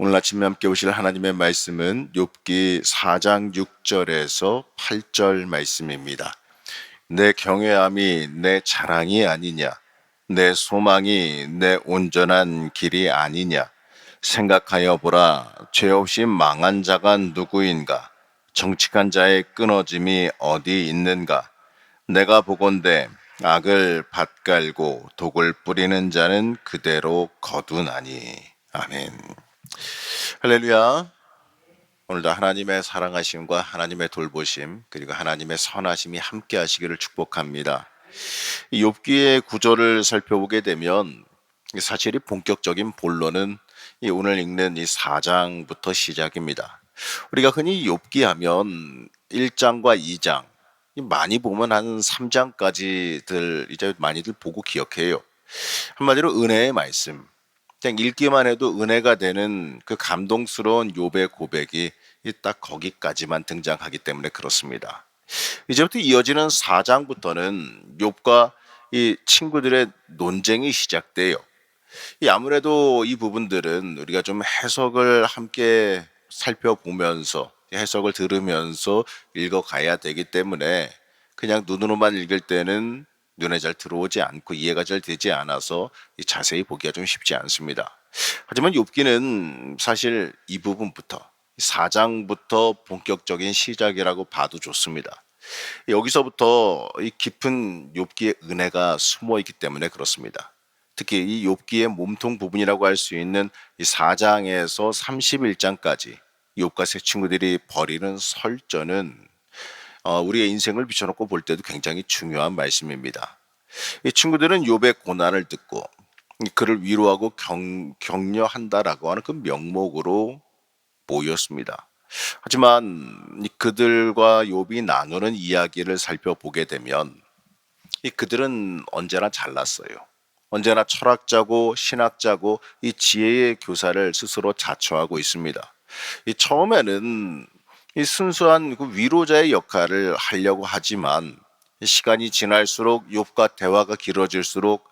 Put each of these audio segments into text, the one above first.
오늘 아침에 함께 오실 하나님의 말씀은 욥기 4장 6절에서 8절 말씀입니다. 내 경외함이 내 자랑이 아니냐, 내 소망이 내 온전한 길이 아니냐. 생각하여 보라, 죄 없이 망한 자가 누구인가? 정직한 자의 끊어짐이 어디 있는가? 내가 보건대 악을 밭갈고 독을 뿌리는 자는 그대로 거두나니. 아멘. 할렐루야. 오늘도 하나님의 사랑하심과 하나님의 돌보심 그리고 하나님의 선하심이 함께 하시기를 축복합니다. 이 욥기의 구절을 살펴보게 되면 사실 이 본격적인 본론은 이 오늘 읽는 이 4장부터 시작입니다. 우리가 흔히 욥기 하면 1장과 2장 많이 보면 한 3장까지들 이제 많이들 보고 기억해요. 한마디로 은혜의 말씀. 그냥 읽기만 해도 은혜가 되는 그 감동스러운 욥의 고백이 딱 거기까지만 등장하기 때문에 그렇습니다. 이제부터 이어지는 4장부터는 욥과 이 친구들의 논쟁이 시작돼요. 아무래도 이 부분들은 우리가 좀 해석을 함께 살펴보면서 해석을 들으면서 읽어가야 되기 때문에 그냥 눈으로만 읽을 때는 눈에 잘 들어오지 않고 이해가 잘 되지 않아서 자세히 보기가 좀 쉽지 않습니다. 하지만 욥기는 사실 이 부분부터 4장부터 본격적인 시작이라고 봐도 좋습니다. 여기서부터 이 깊은 욥기의 은혜가 숨어 있기 때문에 그렇습니다. 특히 이 욥기의 몸통 부분이라고 할 수 있는 이 4장에서 31장까지 욥과 세 친구들이 벌이는 설전은 우리의 인생을 비춰놓고 볼 때도 굉장히 중요한 말씀입니다. 이 친구들은 욥의 고난을 듣고 그를 위로하고 격려한다라고 하는 그 명목으로 모였습니다. 하지만 그들과 욥이 나누는 이야기를 살펴보게 되면 그들은 언제나 잘났어요. 언제나 철학자고 신학자고 이 지혜의 교사를 스스로 자처하고 있습니다. 처음에는 이 순수한 그 위로자의 역할을 하려고 하지만 시간이 지날수록 욥과 대화가 길어질수록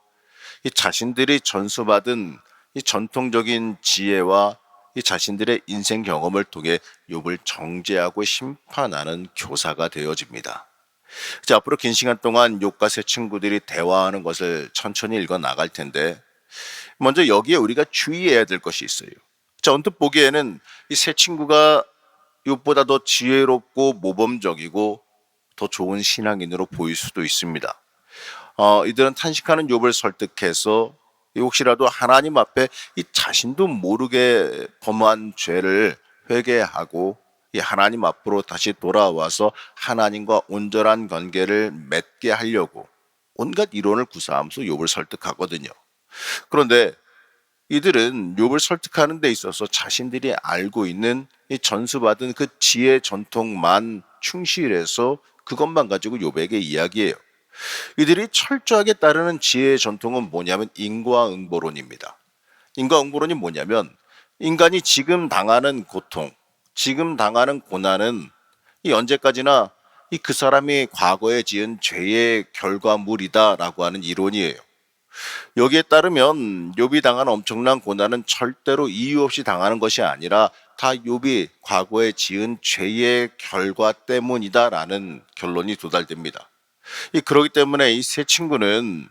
이 자신들이 전수받은 이 전통적인 지혜와 이 자신들의 인생 경험을 통해 욥을 정죄하고 심판하는 교사가 되어집니다. 이제 앞으로 긴 시간 동안 욥과 세 친구들이 대화하는 것을 천천히 읽어 나갈 텐데 먼저 여기에 우리가 주의해야 될 것이 있어요. 자, 언뜻 보기에는 이 세 친구가 욥보다 더 지혜롭고 모범적이고 더 좋은 신앙인으로 보일 수도 있습니다. 이들은 탄식하는 욥을 설득해서 혹시라도 하나님 앞에 이 자신도 모르게 범한 죄를 회개하고 이 하나님 앞으로 다시 돌아와서 하나님과 온전한 관계를 맺게 하려고 온갖 이론을 구사하면서 욥을 설득하거든요. 그런데 이들은 욥을 설득하는 데 있어서 자신들이 알고 있는 이 전수받은 그 지혜 전통만 충실해서 그것만 가지고 욥에게 이야기해요. 이들이 철저하게 따르는 지혜의 전통은 뭐냐면 인과응보론입니다. 인과응보론이 뭐냐면 인간이 지금 당하는 고통, 지금 당하는 고난은 이 언제까지나 그 사람이 과거에 지은 죄의 결과물이다라고 하는 이론이에요. 여기에 따르면 욥이 당한 엄청난 고난은 절대로 이유 없이 당하는 것이 아니라 다 욥이 과거에 지은 죄의 결과 때문이다라는 결론이 도달됩니다. 그렇기 때문에 이 세 친구는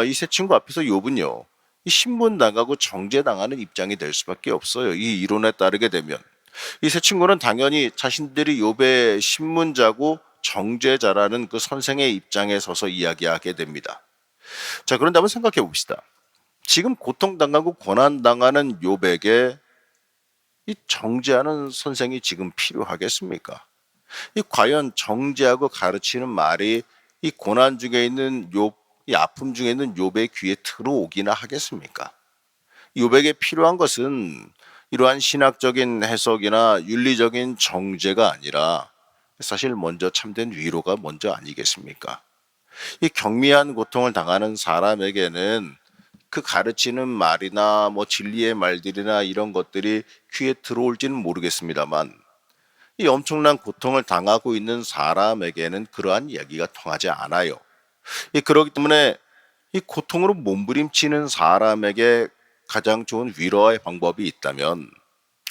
이 세 친구 앞에서 욥은요 이 신문당하고 정죄당하는 입장이 될 수밖에 없어요. 이 이론에 따르게 되면 이 세 친구는 당연히 자신들이 욥의 신문자고 정죄자라는 그 선생의 입장에 서서 이야기하게 됩니다. 자, 그런데 한번 생각해 봅시다. 지금 고통당하고 고난당하는 욥에게 이 정죄하는 선생이 지금 필요하겠습니까? 과연 정죄하고 가르치는 말이 이 고난 중에 있는 욥, 이 아픔 중에 있는 욥의 귀에 들어오기나 하겠습니까? 욥에게 필요한 것은 이러한 신학적인 해석이나 윤리적인 정죄가 아니라 사실 먼저 참된 위로가 먼저 아니겠습니까? 이 경미한 고통을 당하는 사람에게는 그 가르치는 말이나 뭐 진리의 말들이나 이런 것들이 귀에 들어올지는 모르겠습니다만 이 엄청난 고통을 당하고 있는 사람에게는 그러한 이야기가 통하지 않아요. 그렇기 때문에 이 고통으로 몸부림치는 사람에게 가장 좋은 위로의 방법이 있다면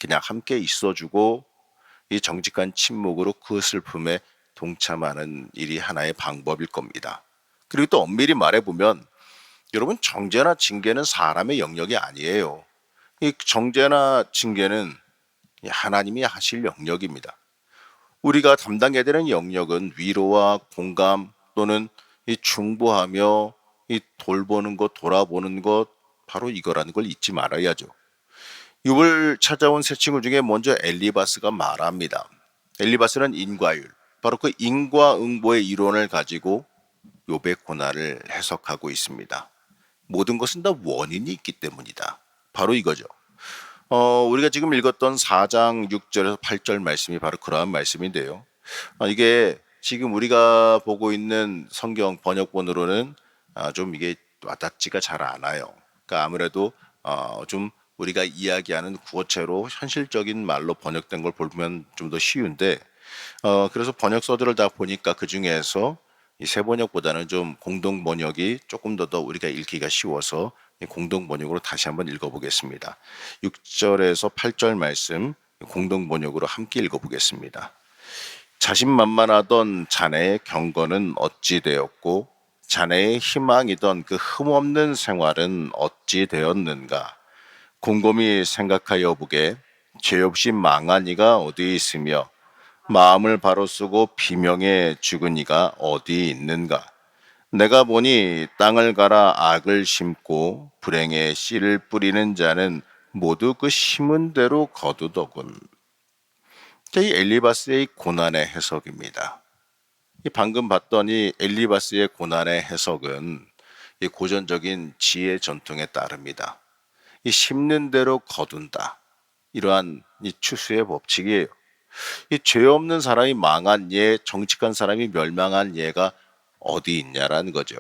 그냥 함께 있어주고 이 정직한 침묵으로 그 슬픔에 동참하는 일이 하나의 방법일 겁니다. 그리고 또 엄밀히 말해보면 여러분, 정죄나 징계는 사람의 영역이 아니에요. 이 정죄나 징계는 하나님이 하실 영역입니다. 우리가 담당해야 되는 영역은 위로와 공감 또는 이 중보하며 이 돌보는 것, 돌아보는 것, 바로 이거라는 걸 잊지 말아야죠. 욥을 찾아온 세 친구 중에 먼저 엘리바스가 말합니다. 엘리바스는 인과율, 바로 그 인과응보의 이론을 가지고 욥의 고난을 해석하고 있습니다. 모든 것은 다 원인이 있기 때문이다. 바로 이거죠. 우리가 지금 읽었던 4장 6절에서 8절 말씀이 바로 그러한 말씀인데요. 이게 지금 우리가 보고 있는 성경 번역본으로는 좀 이게 와닿지가 잘 않아요. 그러니까 아무래도 좀 우리가 이야기하는 구어체로 현실적인 말로 번역된 걸 보면 좀 더 쉬운데, 그래서 번역서들을 다 보니까 그 중에서 이 새 번역보다는 좀 공동 번역이 조금 더 우리가 읽기가 쉬워서 공동 번역으로 다시 한번 읽어보겠습니다. 6절에서 8절 말씀 공동 번역으로 함께 읽어보겠습니다. 자신만만하던 자네의 경건은 어찌 되었고 자네의 희망이던 그 흠없는 생활은 어찌 되었는가. 곰곰이 생각하여 보게 죄 없이 망한 이가 어디 있으며 마음을 바로 쓰고 비명에 죽은 이가 어디 있는가. 내가 보니 땅을 갈아 악을 심고 불행의 씨를 뿌리는 자는 모두 그 심은 대로 거두더군. 이 엘리바스의 고난의 해석입니다. 방금 봤던 이 엘리바스의 고난의 해석은 이 고전적인 지혜 전통에 따릅니다. 이 심는 대로 거둔다. 이러한 이 추수의 법칙이에요. 이 죄 없는 사람이 망한 예, 정직한 사람이 멸망한 예가 어디 있냐라는 거죠.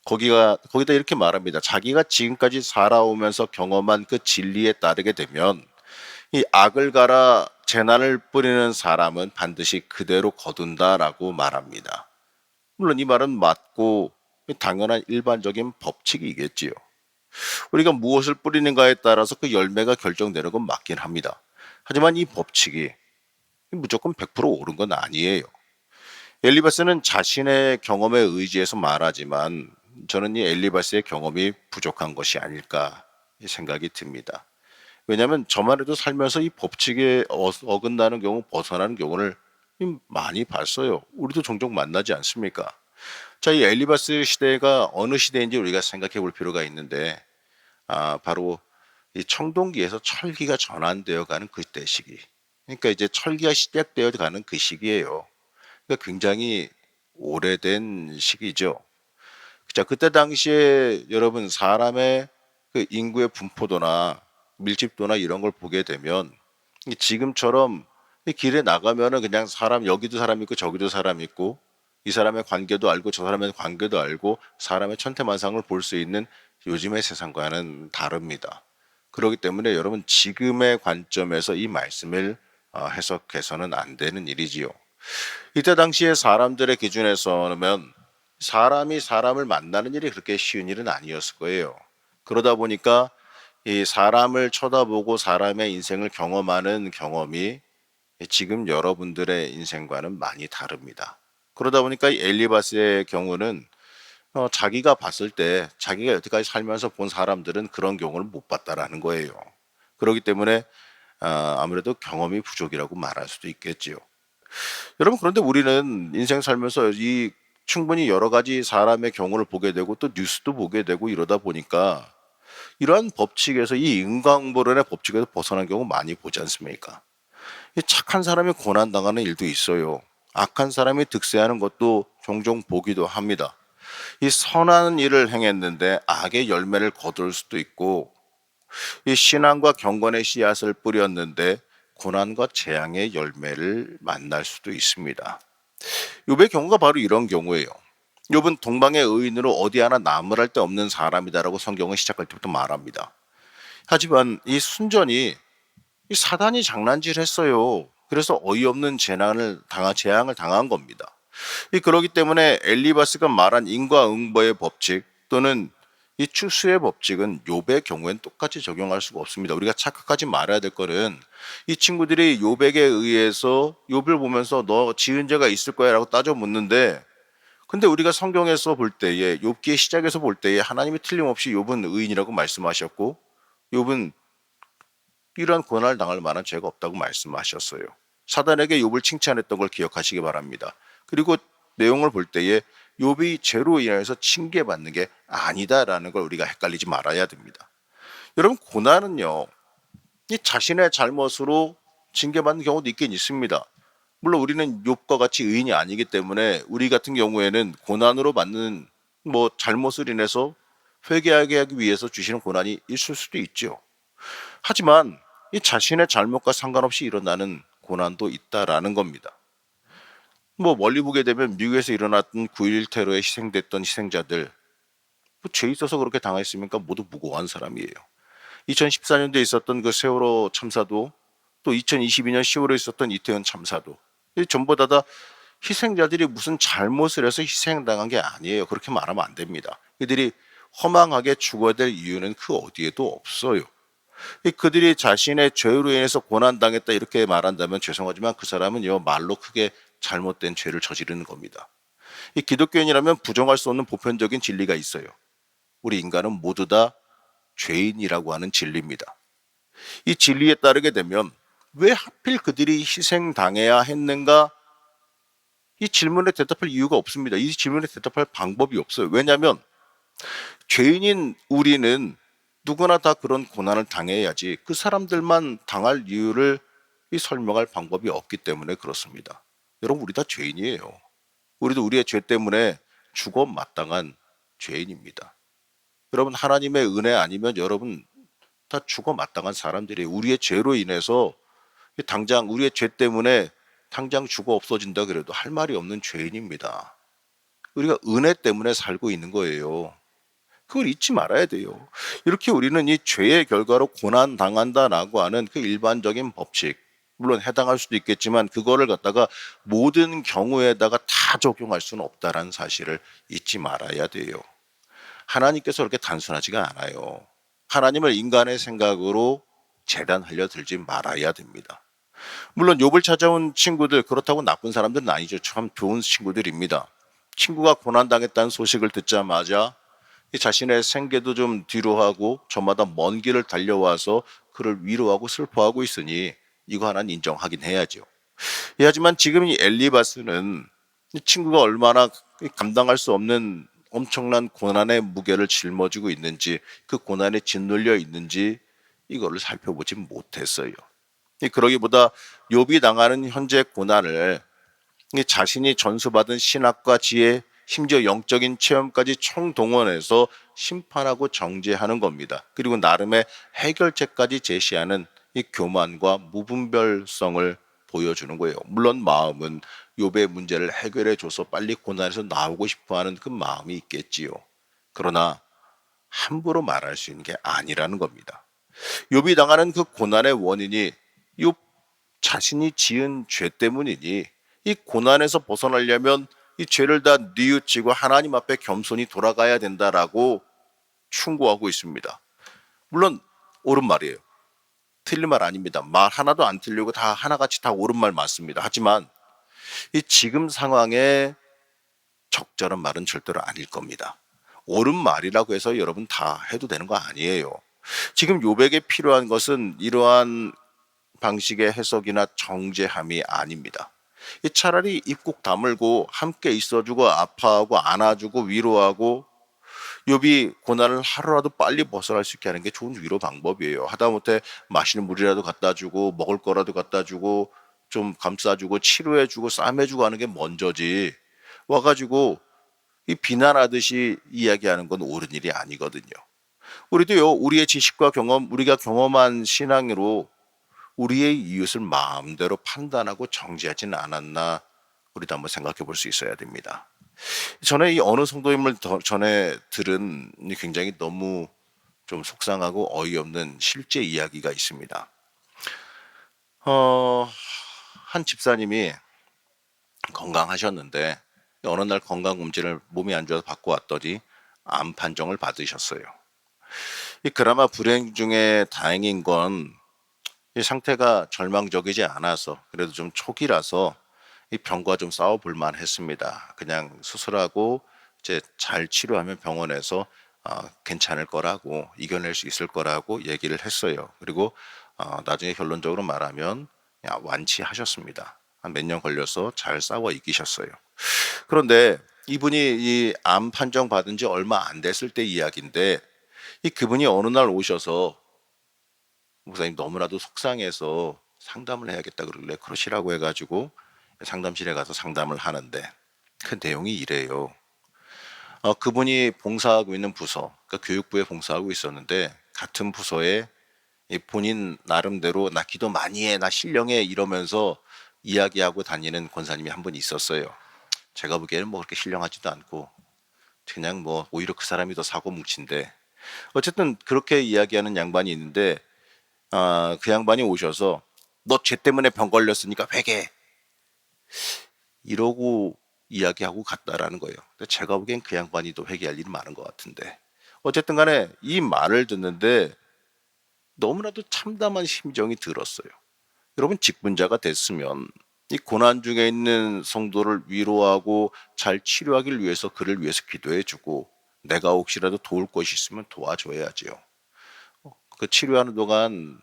거기다 이렇게 말합니다. 자기가 지금까지 살아오면서 경험한 그 진리에 따르게 되면 이 악을 갈아 재난을 뿌리는 사람은 반드시 그대로 거둔다라고 말합니다. 물론 이 말은 맞고 당연한 일반적인 법칙이겠지요. 우리가 무엇을 뿌리는가에 따라서 그 열매가 결정되는 건 맞긴 합니다. 하지만 이 법칙이 무조건 100% 옳은 건 아니에요. 엘리바스는 자신의 경험에 의지해서 말하지만 저는 이 엘리바스의 경험이 부족한 것이 아닐까 생각이 듭니다. 왜냐하면 저만 해도 살면서 이 법칙에 어긋나는 경우, 벗어나는 경우를 많이 봤어요. 우리도 종종 만나지 않습니까? 자, 이 엘리바스 시대가 어느 시대인지 우리가 생각해 볼 필요가 있는데, 바로 이 청동기에서 철기가 전환되어 가는 그때 시기. 그러니까 이제 철기가 시작되어 가는 그 시기예요. 그러니까 굉장히 오래된 시기죠. 자, 그때 당시에 여러분 사람의 그 인구의 분포도나 밀집도나 이런 걸 보게 되면 지금처럼 이 길에 나가면은 그냥 사람 여기도 사람 있고 저기도 사람 있고 이 사람의 관계도 알고 저 사람의 관계도 알고 사람의 천태만상을 볼 수 있는 요즘의 세상과는 다릅니다. 그렇기 때문에 여러분 지금의 관점에서 이 말씀을 해석해서는 안 되는 일이지요. 이때 당시에 사람들의 기준에서는 사람이 사람을 만나는 일이 그렇게 쉬운 일은 아니었을 거예요. 그러다 보니까 이 사람을 쳐다보고 사람의 인생을 경험하는 경험이 지금 여러분들의 인생과는 많이 다릅니다. 그러다 보니까 이 엘리바스의 경우는 자기가 봤을 때 자기가 여태까지 살면서 본 사람들은 그런 경우를 못 봤다라는 거예요. 그렇기 때문에 아무래도 경험이 부족이라고 말할 수도 있겠지요. 여러분, 그런데 우리는 인생 살면서 이 충분히 여러 가지 사람의 경우를 보게 되고 또 뉴스도 보게 되고 이러다 보니까 이러한 법칙에서 이 인과응보론의 법칙에서 벗어난 경우 많이 보지 않습니까? 이 착한 사람이 고난당하는 일도 있어요. 악한 사람이 득세하는 것도 종종 보기도 합니다. 이 선한 일을 행했는데 악의 열매를 거둘 수도 있고 이 신앙과 경건의 씨앗을 뿌렸는데 고난과 재앙의 열매를 만날 수도 있습니다. 욥의 경우가 바로 이런 경우예요. 욥은 동방의 의인으로 어디 하나 나무랄 데 없는 사람이다라고 성경은 시작할 때부터 말합니다. 하지만 이 순전히 이 사단이 장난질했어요. 그래서 어이없는 재앙을 당한 겁니다. 그렇기 때문에 엘리바스가 말한 인과응보의 법칙 또는 이 추수의 법칙은 욥의 경우엔 똑같이 적용할 수가 없습니다. 우리가 착각하지 말아야 될 거는 이 친구들이 욥에게 의해서 욥을 보면서 너 지은 죄가 있을 거야라고 따져 묻는데, 근데 우리가 성경에서 볼 때에 욥기의 시작에서 볼 때에 하나님이 틀림없이 욥은 의인이라고 말씀하셨고 욥은 이러한 고난을 당할 만한 죄가 없다고 말씀하셨어요. 사단에게 욥을 칭찬했던 걸 기억하시기 바랍니다. 그리고 내용을 볼 때에 욥이 죄로 인해서 징계받는 게 아니다라는 걸 우리가 헷갈리지 말아야 됩니다. 여러분, 고난은요, 이 자신의 잘못으로 징계받는 경우도 있긴 있습니다. 물론 우리는 욥과 같이 의인이 아니기 때문에 우리 같은 경우에는 고난으로 받는 잘못을 인해서 회개하게 하기 위해서 주시는 고난이 있을 수도 있죠. 하지만 이 자신의 잘못과 상관없이 일어나는 고난도 있다라는 겁니다. 멀리 보게 되면 미국에서 일어났던 9.11 테러에 희생됐던 희생자들, 죄 있어서 그렇게 당했습니까? 모두 무고한 사람이에요. 2014년도에 있었던 그 세월호 참사도, 또 2022년 10월에 있었던 이태원 참사도, 전부 다 희생자들이 무슨 잘못을 해서 희생당한 게 아니에요. 그렇게 말하면 안 됩니다. 그들이 허망하게 죽어야 될 이유는 그 어디에도 없어요. 그들이 자신의 죄로 인해서 고난당했다 이렇게 말한다면 죄송하지만 그 사람은요, 말로 크게 잘못된 죄를 저지르는 겁니다. 이 기독교인이라면 부정할 수 없는 보편적인 진리가 있어요. 우리 인간은 모두 다 죄인이라고 하는 진리입니다. 이 진리에 따르게 되면 왜 하필 그들이 희생당해야 했는가? 이 질문에 대답할 이유가 없습니다. 이 질문에 대답할 방법이 없어요. 왜냐하면 죄인인 우리는 누구나 다 그런 고난을 당해야지 그 사람들만 당할 이유를 설명할 방법이 없기 때문에 그렇습니다. 여러분, 우리 다 죄인이에요. 우리도 우리의 죄 때문에 죽어 마땅한 죄인입니다. 여러분, 하나님의 은혜 아니면 여러분 다 죽어 마땅한 사람들이에요. 우리의 죄로 인해서 당장 우리의 죄 때문에 당장 죽어 없어진다 그래도 할 말이 없는 죄인입니다. 우리가 은혜 때문에 살고 있는 거예요. 그걸 잊지 말아야 돼요. 이렇게 우리는 이 죄의 결과로 고난 당한다라고 하는 그 일반적인 법칙, 물론 해당할 수도 있겠지만 그거를 갖다가 모든 경우에다가 다 적용할 수는 없다라는 사실을 잊지 말아야 돼요. 하나님께서 그렇게 단순하지가 않아요. 하나님을 인간의 생각으로 재단하려 들지 말아야 됩니다. 물론 욥을 찾아온 친구들, 그렇다고 나쁜 사람들은 아니죠. 참 좋은 친구들입니다. 친구가 고난당했다는 소식을 듣자마자 자신의 생계도 좀 뒤로하고 저마다 먼 길을 달려와서 그를 위로하고 슬퍼하고 있으니 이거 하나는 인정하긴 해야죠. 하지만 지금 이 엘리바스는 이 친구가 얼마나 감당할 수 없는 엄청난 고난의 무게를 짊어지고 있는지, 그 고난에 짓눌려 있는지 이거를 살펴보지 못했어요. 그러기보다 욥이 당하는 현재 고난을 자신이 전수받은 신학과 지혜, 심지어 영적인 체험까지 총동원해서 심판하고 정죄하는 겁니다. 그리고 나름의 해결책까지 제시하는 이 교만과 무분별성을 보여주는 거예요. 물론 마음은 욥의 문제를 해결해 줘서 빨리 고난에서 나오고 싶어하는 그 마음이 있겠지요. 그러나 함부로 말할 수 있는 게 아니라는 겁니다. 욥이 당하는 그 고난의 원인이 욥 자신이 지은 죄 때문이니 이 고난에서 벗어나려면 이 죄를 다 뉘우치고 하나님 앞에 겸손히 돌아가야 된다라고 충고하고 있습니다. 물론 옳은 말이에요. 틀린 말 아닙니다. 말 하나도 안 틀리고 다 하나같이 다 옳은 말 맞습니다. 하지만 이 지금 상황에 적절한 말은 절대로 아닐 겁니다. 옳은 말이라고 해서 여러분 다 해도 되는 거 아니에요. 지금 욥에게 필요한 것은 이러한 방식의 해석이나 정죄함이 아닙니다. 차라리 입국 다물고 함께 있어주고 아파하고 안아주고 위로하고 욥이 고난을 하루라도 빨리 벗어날 수 있게 하는 게 좋은 위로 방법이에요. 하다못해 마시는 물이라도 갖다 주고 먹을 거라도 갖다 주고 좀 감싸주고 치료해주고 싸매주고 하는 게 먼저지, 와가지고 이 비난하듯이 이야기하는 건 옳은 일이 아니거든요. 우리도요, 우리의 지식과 경험, 우리가 경험한 신앙으로 우리의 이웃을 마음대로 판단하고 정죄하지는 않았나, 우리도 한번 생각해 볼 수 있어야 됩니다. 전에 이 어느 성도님을 전에 들은 굉장히 너무 좀 속상하고 어이없는 실제 이야기가 있습니다. 한 집사님이 건강하셨는데 어느 날 건강검진을 몸이 안 좋아서 받고 왔더니 암 판정을 받으셨어요. 그나마 불행 중에 다행인 건 이 상태가 절망적이지 않아서 그래도 좀 초기라서 이 병과 좀 싸워 볼 만했습니다. 그냥 수술하고 이제 잘 치료하면 병원에서 괜찮을 거라고 이겨낼 수 있을 거라고 얘기를 했어요. 그리고 나중에 결론적으로 말하면 그냥 완치하셨습니다. 한 몇 년 걸려서 잘 싸워 이기셨어요. 그런데 이분이 이 암 판정 받은 지 얼마 안 됐을 때 이야기인데 이 그분이 어느 날 오셔서 목사님 너무나도 속상해서 상담을 해야겠다 그러길래 그러시라고 해가지고 상담실에 가서 상담을 하는데 그 내용이 이래요. 그분이 봉사하고 있는 부서, 그러니까 교육부에 봉사하고 있었는데 같은 부서에 이 본인 나름대로 나 기도 많이 해, 나 신령해 이러면서 이야기하고 다니는 권사님이 한 분 있었어요. 제가 보기에는 뭐 그렇게 신령하지도 않고 그냥 뭐 오히려 그 사람이 더 사고 뭉친데 어쨌든 그렇게 이야기하는 양반이 있는데 그 양반이 오셔서 너 죄 때문에 병 걸렸으니까 회개해 이러고 이야기하고 갔다라는 거예요. 근데 제가 보기엔 그 양반이 더 회개할 일이 많은 것 같은데 어쨌든 간에 이 말을 듣는데 너무나도 참담한 심정이 들었어요. 여러분 직분자가 됐으면 이 고난 중에 있는 성도를 위로하고 잘 치료하길 위해서 그를 위해서 기도해주고 내가 혹시라도 도울 것이 있으면 도와줘야지요. 그 치료하는 동안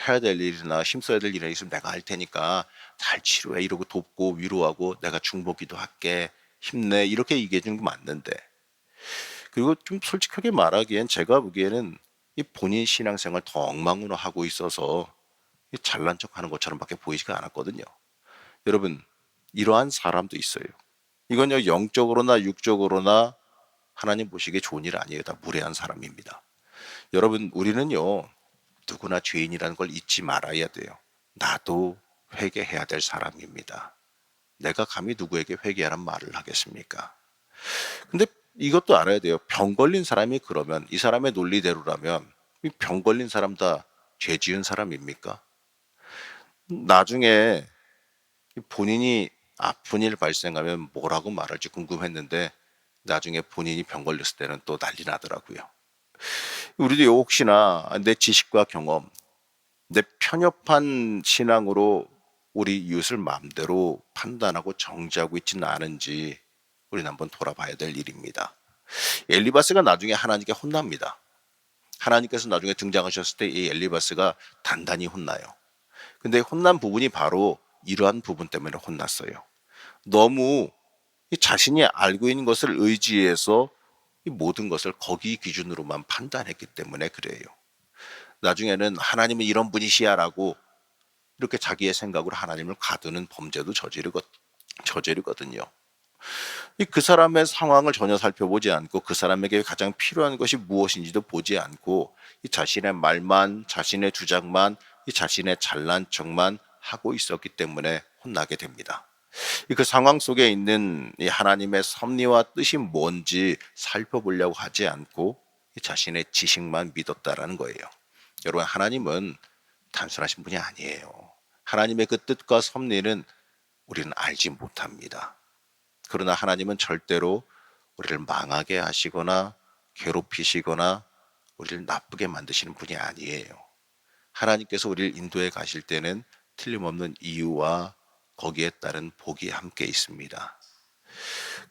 해야 될 일이나 힘써야 될 일이 있으면 내가 할 테니까 잘 치료해 이러고 돕고 위로하고 내가 중보기도 할게 힘내 이렇게 얘기해 주는 게 맞는데 그리고 좀 솔직하게 말하기엔 제가 보기에는 이 본인 신앙생활 더 엉망으로 하고 있어서 잘난 척하는 것처럼밖에 보이지가 않았거든요. 여러분 이러한 사람도 있어요. 이건요 영적으로나 육적으로나 하나님 보시기에 좋은 일 아니에요. 다 무례한 사람입니다. 여러분 우리는요 누구나 죄인이라는 걸 잊지 말아야 돼요. 나도 회개해야 될 사람입니다. 내가 감히 누구에게 회개하란 말을 하겠습니까? 근데 이것도 알아야 돼요. 병 걸린 사람이 그러면 이 사람의 논리대로라면 이 병 걸린 사람 다 죄 지은 사람입니까? 나중에 본인이 아픈 일 발생하면 뭐라고 말할지 궁금했는데 나중에 본인이 병 걸렸을 때는 또 난리 나더라고요. 우리도 혹시나 내 지식과 경험, 내 편협한 신앙으로 우리 이웃을 마음대로 판단하고 정죄하고 있지는 않은지 우리는 한번 돌아봐야 될 일입니다. 엘리바스가 나중에 하나님께 혼납니다. 하나님께서 나중에 등장하셨을 때 이 엘리바스가 단단히 혼나요. 근데 혼난 부분이 바로 이러한 부분 때문에 혼났어요. 너무 자신이 알고 있는 것을 의지해서 이 모든 것을 거기 기준으로만 판단했기 때문에 그래요. 나중에는 하나님은 이런 분이시야라고 이렇게 자기의 생각으로 하나님을 가두는 범죄도 저지르거든요. 그 사람의 상황을 전혀 살펴보지 않고 그 사람에게 가장 필요한 것이 무엇인지도 보지 않고 이 자신의 말만 자신의 주장만 이 자신의 잘난 척만 하고 있었기 때문에 혼나게 됩니다. 그 상황 속에 있는 이 하나님의 섭리와 뜻이 뭔지 살펴보려고 하지 않고 이 자신의 지식만 믿었다라는 거예요. 여러분 하나님은 단순하신 분이 아니에요. 하나님의 그 뜻과 섭리는 우리는 알지 못합니다. 그러나 하나님은 절대로 우리를 망하게 하시거나 괴롭히시거나 우리를 나쁘게 만드시는 분이 아니에요. 하나님께서 우리를 인도해 가실 때는 틀림없는 이유와 거기에 따른 복이 함께 있습니다.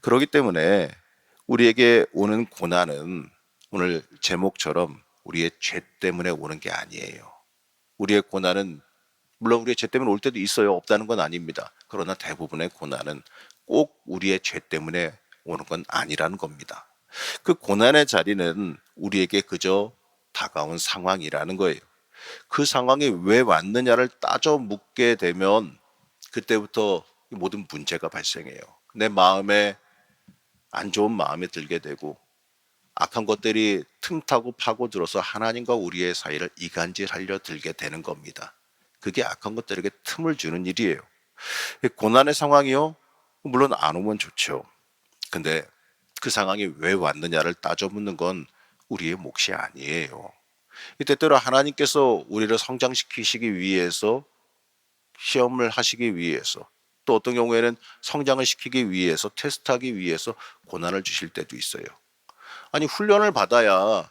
그렇기 때문에 우리에게 오는 고난은 오늘 제목처럼 우리의 죄 때문에 오는 게 아니에요. 우리의 고난은 물론 우리의 죄 때문에 올 때도 있어요. 없다는 건 아닙니다. 그러나 대부분의 고난은 꼭 우리의 죄 때문에 오는 건 아니라는 겁니다. 그 고난의 자리는 우리에게 그저 다가온 상황이라는 거예요. 그 상황이 왜 왔느냐를 따져 묻게 되면 그때부터 모든 문제가 발생해요. 내 마음에 안 좋은 마음이 들게 되고 악한 것들이 틈타고 파고들어서 하나님과 우리의 사이를 이간질하려 들게 되는 겁니다. 그게 악한 것들에게 틈을 주는 일이에요. 고난의 상황이요? 물론 안 오면 좋죠. 근데 그 상황이 왜 왔느냐를 따져 묻는 건 우리의 몫이 아니에요. 때때로 하나님께서 우리를 성장시키시기 위해서 시험을 하시기 위해서 또 어떤 경우에는 성장을 시키기 위해서 테스트하기 위해서 고난을 주실 때도 있어요. 아니 훈련을 받아야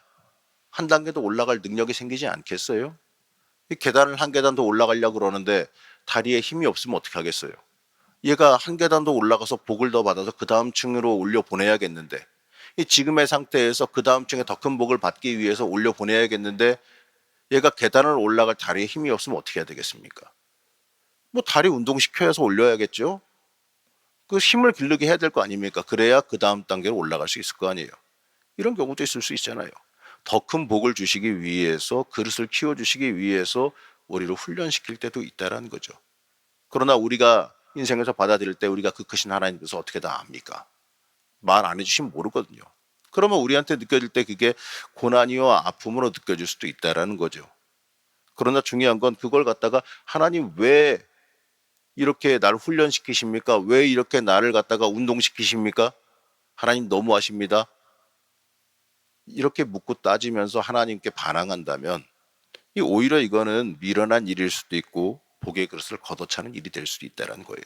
한 단계 더 올라갈 능력이 생기지 않겠어요? 이 계단을 한 계단 더 올라가려고 그러는데 다리에 힘이 없으면 어떻게 하겠어요? 얘가 한 계단 더 올라가서 복을 더 받아서 그 다음 층으로 올려 보내야겠는데, 이 지금의 상태에서 그 다음 층에 더 큰 복을 받기 위해서 올려 보내야겠는데, 얘가 계단을 올라갈 다리에 힘이 없으면 어떻게 해야 되겠습니까? 뭐 다리 운동시켜서 올려야겠죠? 그 힘을 기르게 해야 될 거 아닙니까? 그래야 그 다음 단계로 올라갈 수 있을 거 아니에요. 이런 경우도 있을 수 있잖아요. 더 큰 복을 주시기 위해서, 그릇을 키워주시기 위해서 우리를 훈련시킬 때도 있다라는 거죠. 그러나 우리가 인생에서 받아들일 때 우리가 그 크신 하나님께서 어떻게 다 압니까? 말 안 해주시면 모르거든요. 그러면 우리한테 느껴질 때 그게 고난이와 아픔으로 느껴질 수도 있다라는 거죠. 그러나 중요한 건 그걸 갖다가 하나님 왜 이렇게 나를 훈련시키십니까? 왜 이렇게 나를 갖다가 운동시키십니까? 하나님 너무하십니다. 이렇게 묻고 따지면서 하나님께 반항한다면 오히려 이거는 미련한 일일 수도 있고 복의 그릇을 걷어차는 일이 될 수도 있다는 거예요.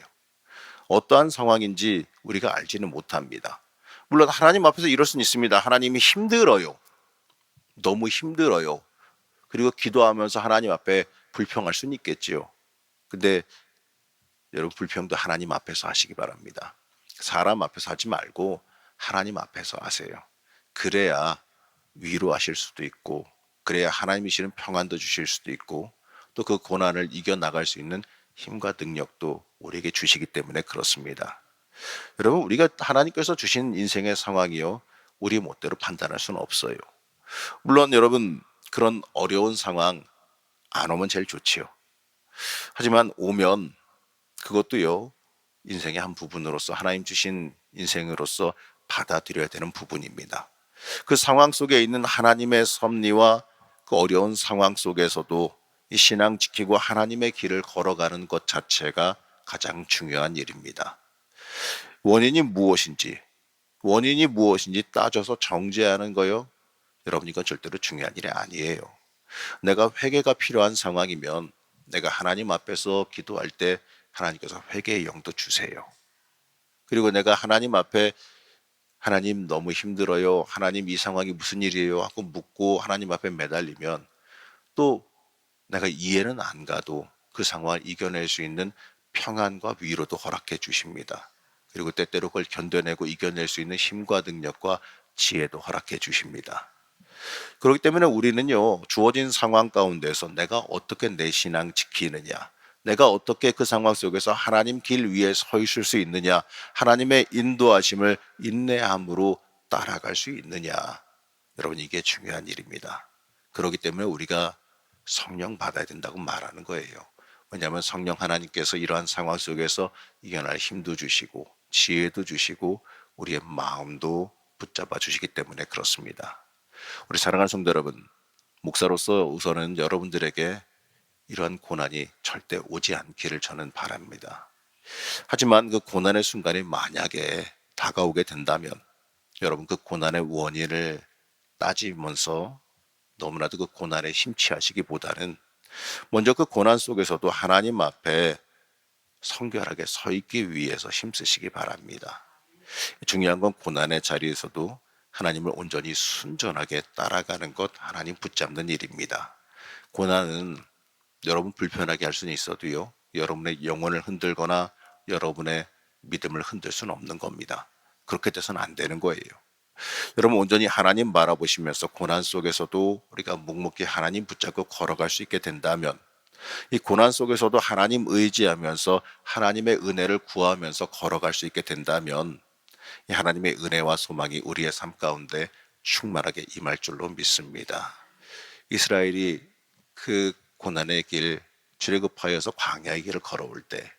어떠한 상황인지 우리가 알지는 못합니다. 물론 하나님 앞에서 이럴 수는 있습니다. 하나님이 힘들어요. 너무 힘들어요. 그리고 기도하면서 하나님 앞에 불평할 수는 있겠지요. 근데 여러분 불평도 하나님 앞에서 하시기 바랍니다. 사람 앞에서 하지 말고 하나님 앞에서 하세요. 그래야 위로하실 수도 있고, 그래야 하나님이 주시는 평안도 주실 수도 있고, 또 그 고난을 이겨나갈 수 있는 힘과 능력도 우리에게 주시기 때문에 그렇습니다. 여러분, 우리가 하나님께서 주신 인생의 상황이요, 우리 멋대로 판단할 수는 없어요. 물론 여러분, 그런 어려운 상황 안 오면 제일 좋지요. 하지만 오면 그것도요, 인생의 한 부분으로서, 하나님 주신 인생으로서 받아들여야 되는 부분입니다. 그 상황 속에 있는 하나님의 섭리와 그 어려운 상황 속에서도 이 신앙 지키고 하나님의 길을 걸어가는 것 자체가 가장 중요한 일입니다. 원인이 무엇인지, 원인이 무엇인지 따져서 정죄하는 거요, 여러분 이건 절대로 중요한 일이 아니에요. 내가 회개가 필요한 상황이면 내가 하나님 앞에서 기도할 때 하나님께서 회개의 영도 주세요. 그리고 내가 하나님 앞에 하나님 너무 힘들어요, 하나님 이 상황이 무슨 일이에요 하고 묻고 하나님 앞에 매달리면 또 내가 이해는 안 가도 그 상황을 이겨낼 수 있는 평안과 위로도 허락해 주십니다. 그리고 때때로 그걸 견뎌내고 이겨낼 수 있는 힘과 능력과 지혜도 허락해 주십니다. 그렇기 때문에 우리는요, 주어진 상황 가운데서 내가 어떻게 내 신앙 지키느냐, 내가 어떻게 그 상황 속에서 하나님 길 위에 서 있을 수 있느냐, 하나님의 인도하심을 인내함으로 따라갈 수 있느냐, 여러분 이게 중요한 일입니다. 그렇기 때문에 우리가 성령 받아야 된다고 말하는 거예요. 왜냐하면 성령 하나님께서 이러한 상황 속에서 이겨낼 힘도 주시고 지혜도 주시고 우리의 마음도 붙잡아 주시기 때문에 그렇습니다. 우리 사랑하는 성도 여러분, 목사로서 우선은 여러분들에게 이러한 고난이 절대 오지 않기를 저는 바랍니다. 하지만 그 고난의 순간이 만약에 다가오게 된다면 여러분 그 고난의 원인을 따지면서 너무나도 그 고난에 심취하시기보다는 먼저 그 고난 속에서도 하나님 앞에 성결하게 서 있기 위해서 힘쓰시기 바랍니다. 중요한 건 고난의 자리에서도 하나님을 온전히 순전하게 따라가는 것, 하나님 붙잡는 일입니다. 고난은 여러분 불편하게 할 수는 있어도요, 여러분의 영혼을 흔들거나 여러분의 믿음을 흔들 수는 없는 겁니다. 그렇게 돼서는 안 되는 거예요. 여러분 온전히 하나님 바라보시면서 고난 속에서도 우리가 묵묵히 하나님 붙잡고 걸어갈 수 있게 된다면, 이 고난 속에서도 하나님 의지하면서 하나님의 은혜를 구하면서 걸어갈 수 있게 된다면 이 하나님의 은혜와 소망이 우리의 삶 가운데 충만하게 임할 줄로 믿습니다. 이스라엘이 그 고난의 길, 출애굽하여서 광야의 길을 걸어올 때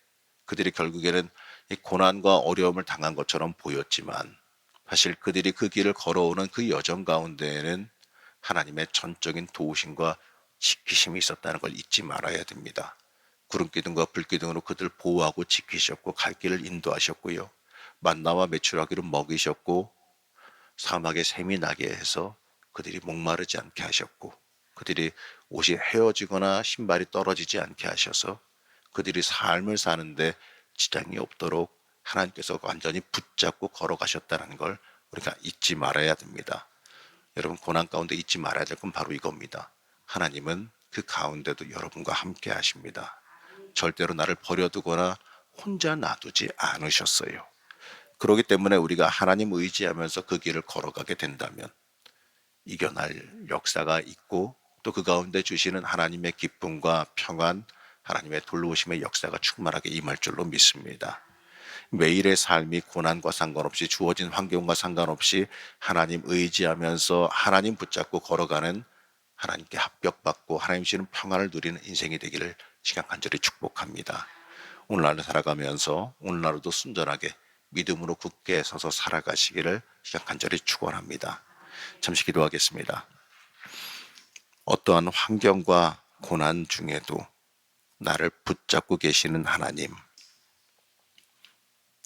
그들이 결국에는 이 고난과 어려움을 당한 것처럼 보였지만 사실 그들이 그 길을 걸어오는 그 여정 가운데에는 하나님의 전적인 도우심과 지키심이 있었다는 걸 잊지 말아야 됩니다. 구름기둥과 불기둥으로 그들 보호하고 지키셨고 갈 길을 인도하셨고요, 만나와 메추라기로 먹이셨고 사막에 샘이 나게 해서 그들이 목마르지 않게 하셨고 그들이 옷이 헤어지거나 신발이 떨어지지 않게 하셔서 그들이 삶을 사는데 지장이 없도록 하나님께서 완전히 붙잡고 걸어가셨다는 걸 우리가 잊지 말아야 됩니다. 여러분, 고난 가운데 잊지 말아야 될 건 바로 이겁니다. 하나님은 그 가운데도 여러분과 함께 하십니다. 절대로 나를 버려두거나 혼자 놔두지 않으셨어요. 그렇기 때문에 우리가 하나님 의지하면서 그 길을 걸어가게 된다면 이겨낼 역사가 있고, 또 그 가운데 주시는 하나님의 기쁨과 평안, 하나님의 돌보심의 역사가 충만하게 임할 줄로 믿습니다. 매일의 삶이 고난과 상관없이, 주어진 환경과 상관없이 하나님 의지하면서 하나님 붙잡고 걸어가는, 하나님께 합격받고 하나님 주시는 평안을 누리는 인생이 되기를 시간 간절히 축복합니다. 오늘날을 살아가면서 오늘날도 순전하게 믿음으로 굳게 서서 살아가시기를 시간 간절히 축원합니다. 잠시 기도하겠습니다. 어떠한 환경과 고난 중에도 나를 붙잡고 계시는 하나님,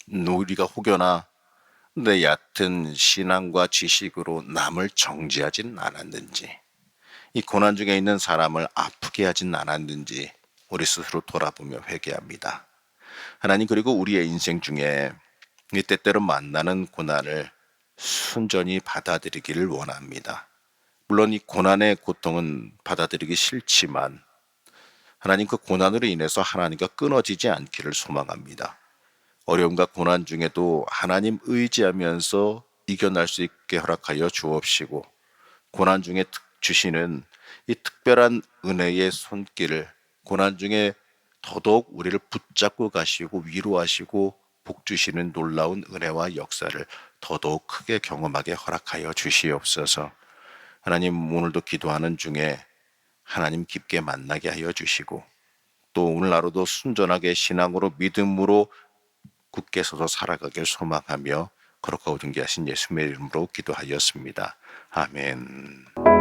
우리가 혹여나 내 얕은 신앙과 지식으로 남을 정죄하진 않았는지, 이 고난 중에 있는 사람을 아프게 하진 않았는지 우리 스스로 돌아보며 회개합니다. 하나님, 그리고 우리의 인생 중에 이 때때로 만나는 고난을 순전히 받아들이기를 원합니다. 물론 이 고난의 고통은 받아들이기 싫지만 하나님, 그 고난으로 인해서 하나님과 끊어지지 않기를 소망합니다. 어려움과 고난 중에도 하나님 의지하면서 이겨낼 수 있게 허락하여 주옵시고, 고난 중에 주시는 이 특별한 은혜의 손길을 고난 중에 더더욱 우리를 붙잡고 가시고 위로하시고 복 주시는 놀라운 은혜와 역사를 더더욱 크게 경험하게 허락하여 주시옵소서. 하나님, 오늘도 기도하는 중에 하나님 깊게 만나게 하여 주시고, 또 오늘 하루도 순전하게 신앙으로 믿음으로 굳게 서서 살아가길 소망하며 거룩하고 존귀하신 예수님의 이름으로 기도하였습니다. 아멘.